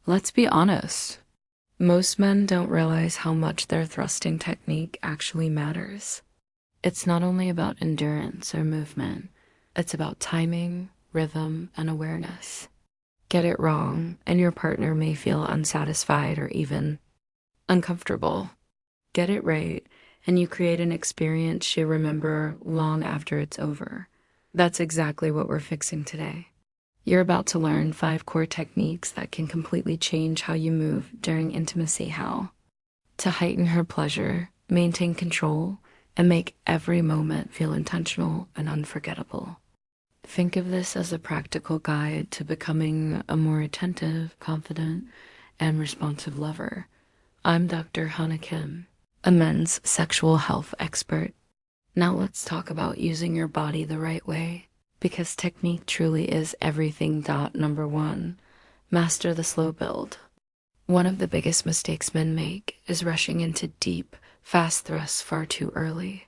Let's be honest. Most men don't realize how much their thrusting technique actually matters. It's not only about endurance or movement, it's about timing, rhythm, and awareness. Get it wrong, and your partner may feel unsatisfied or even uncomfortable. Get it right, and you create an experience she'll remember long after it's over. That's exactly what we're fixing today. You're about to learn 5 core techniques that can completely change how you move during intimacy. How to heighten her pleasure, maintain control, and make every moment feel intentional and unforgettable. Think of this as a practical guide to becoming a more attentive, confident, and responsive lover. I'm Dr. Hana Kim, a men's sexual health expert. Now let's talk about using your body the right way, because technique truly is everything. Number 1, master the slow build. One of the biggest mistakes men make is rushing into deep, fast thrusts far too early.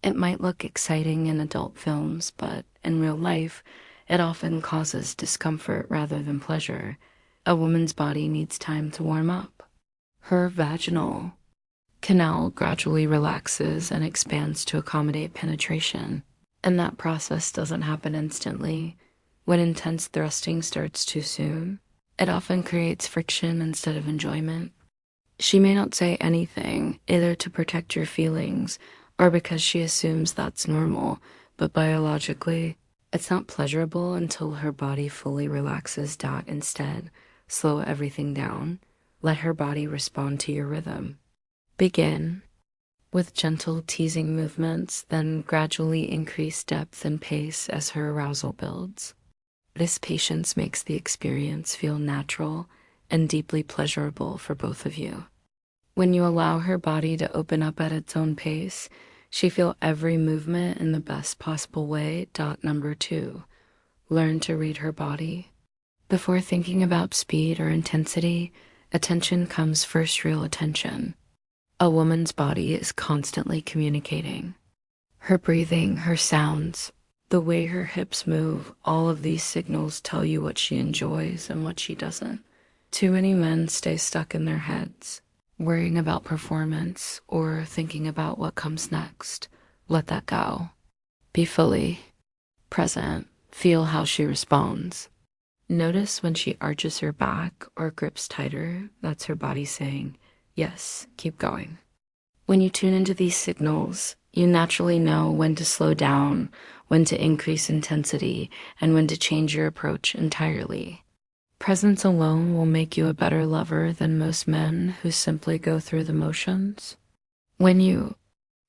It might look exciting in adult films, but in real life, it often causes discomfort rather than pleasure. A woman's body needs time to warm up. Her vaginal canal gradually relaxes and expands to accommodate penetration, and that process doesn't happen instantly. When intense thrusting starts too soon, it often creates friction instead of enjoyment. She may not say anything, either to protect your feelings or because she assumes that's normal, but biologically, it's not pleasurable until her body fully relaxes. Instead, slow everything down. Let her body respond to your rhythm. Begin with gentle teasing movements, then gradually increase depth and pace as her arousal builds. This patience makes the experience feel natural and deeply pleasurable for both of you. When you allow her body to open up at its own pace, she feels every movement in the best possible way. Number 2, learn to read her body. Before thinking about speed or intensity, attention comes first. Real attention. A woman's body is constantly communicating. Her breathing, her sounds, the way her hips move, all of these signals tell you what she enjoys and what she doesn't. Too many men stay stuck in their heads, worrying about performance or thinking about what comes next. Let that go. Be fully present. Feel how she responds. Notice when she arches her back or grips tighter, that's her body saying, yes, keep going. When you tune into these signals, you naturally know when to slow down, when to increase intensity, and when to change your approach entirely. Presence alone will make you a better lover than most men who simply go through the motions. When you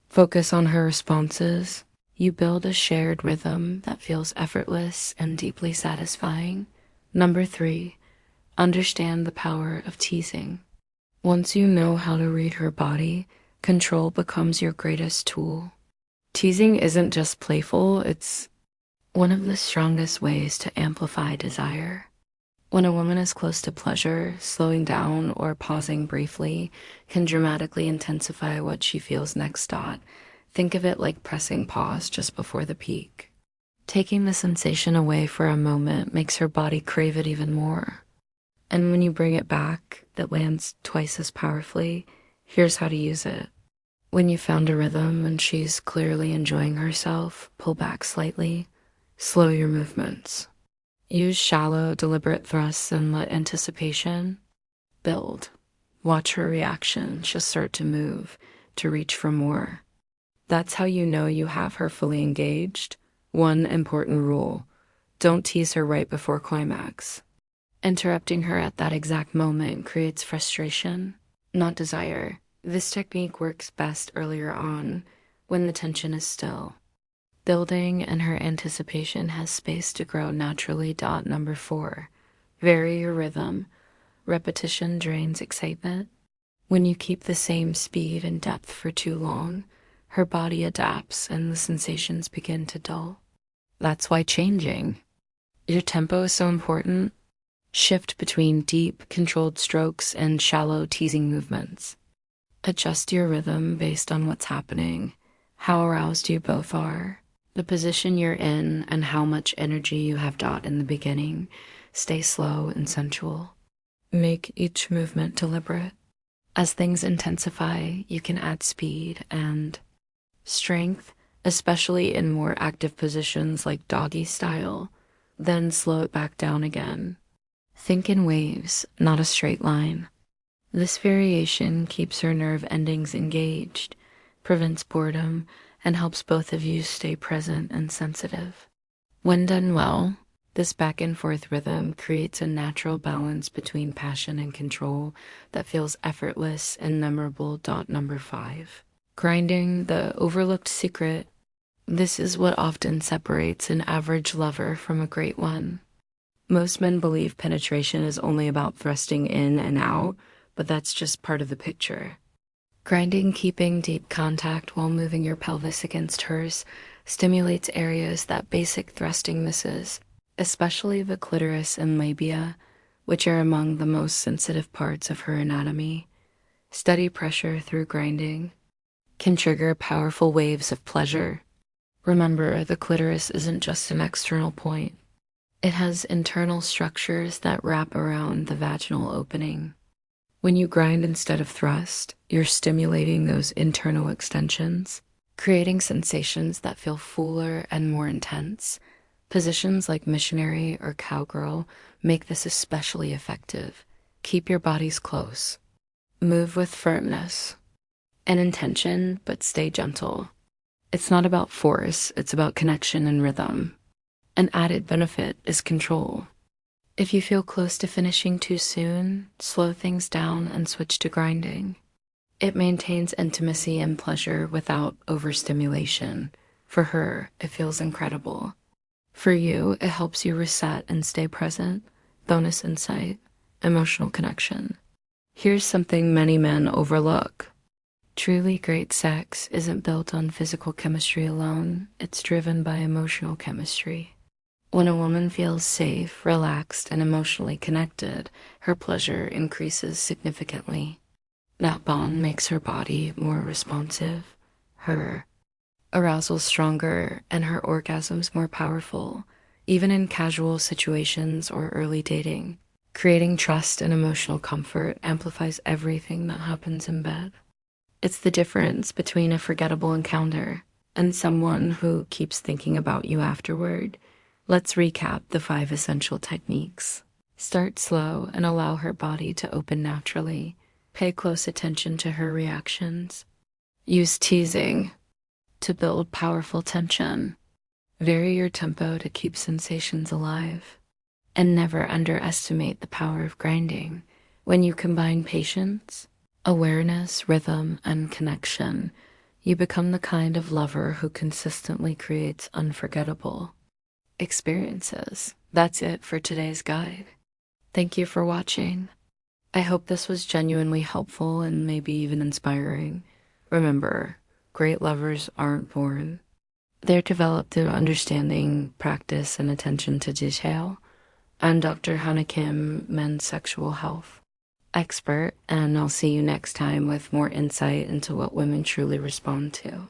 focus on her responses, you build a shared rhythm that feels effortless and deeply satisfying. Number 3, understand the power of teasing. Once you know how to read her body, control becomes your greatest tool. Teasing isn't just playful, it's one of the strongest ways to amplify desire. When a woman is close to pleasure, slowing down or pausing briefly can dramatically intensify what she feels next. Think of it like pressing pause just before the peak. Taking the sensation away for a moment makes her body crave it even more. And when you bring it back, that lands twice as powerfully. Here's how to use it. When you found a rhythm and she's clearly enjoying herself, pull back slightly. Slow your movements. Use shallow, deliberate thrusts and let anticipation build. Watch her reaction. She'll start to move, to reach for more. That's how you know you have her fully engaged. One important rule: don't tease her right before climax. Interrupting her at that exact moment creates frustration, not desire. This technique works best earlier on, when the tension is still building and her anticipation has space to grow naturally. Number 4, vary your rhythm. Repetition drains excitement. When you keep the same speed and depth for too long, her body adapts and the sensations begin to dull. That's why changing your tempo is so important. Shift between deep, controlled strokes and shallow, teasing movements. Adjust your rhythm based on what's happening, how aroused you both are, the position you're in, and how much energy you have in the beginning. Stay slow and sensual. Make each movement deliberate. As things intensify, you can add speed and strength, especially in more active positions like doggy style, then slow it back down again. Think in waves, not a straight line. This variation keeps her nerve endings engaged, prevents boredom, and helps both of you stay present and sensitive. When done well, this back and forth rhythm creates a natural balance between passion and control that feels effortless and memorable. Number 5. Grinding, the overlooked secret. This is what often separates an average lover from a great one. Most men believe penetration is only about thrusting in and out, but that's just part of the picture. Grinding, keeping deep contact while moving your pelvis against hers, stimulates areas that basic thrusting misses, especially the clitoris and labia, which are among the most sensitive parts of her anatomy. Steady pressure through grinding can trigger powerful waves of pleasure. Remember, the clitoris isn't just an external point. It has internal structures that wrap around the vaginal opening. When you grind instead of thrust, you're stimulating those internal extensions, creating sensations that feel fuller and more intense. Positions like missionary or cowgirl make this especially effective. Keep your bodies close. Move with firmness and intention, but stay gentle. It's not about force, it's about connection and rhythm. An added benefit is control. If you feel close to finishing too soon, slow things down and switch to grinding. It maintains intimacy and pleasure without overstimulation. For her, it feels incredible. For you, it helps you reset and stay present. Bonus insight, emotional connection. Here's something many men overlook. Truly great sex isn't built on physical chemistry alone, it's driven by emotional chemistry. When a woman feels safe, relaxed, and emotionally connected, her pleasure increases significantly. That bond makes her body more responsive, her arousal stronger, and her orgasms more powerful, even in casual situations or early dating. Creating trust and emotional comfort amplifies everything that happens in bed. It's the difference between a forgettable encounter and someone who keeps thinking about you afterward. Let's recap the 5 essential techniques. Start slow and allow her body to open naturally. Pay close attention to her reactions. Use teasing to build powerful tension. Vary your tempo to keep sensations alive. And never underestimate the power of grinding. When you combine patience, awareness, rhythm, and connection, you become the kind of lover who consistently creates unforgettable experiences. That's it for today's guide. Thank you for watching. I hope this was genuinely helpful and maybe even inspiring. Remember, great lovers aren't born. They're developed through understanding, practice, and attention to detail. I'm Dr. Hana Kim, men's sexual health expert, and I'll see you next time with more insight into what women truly respond to.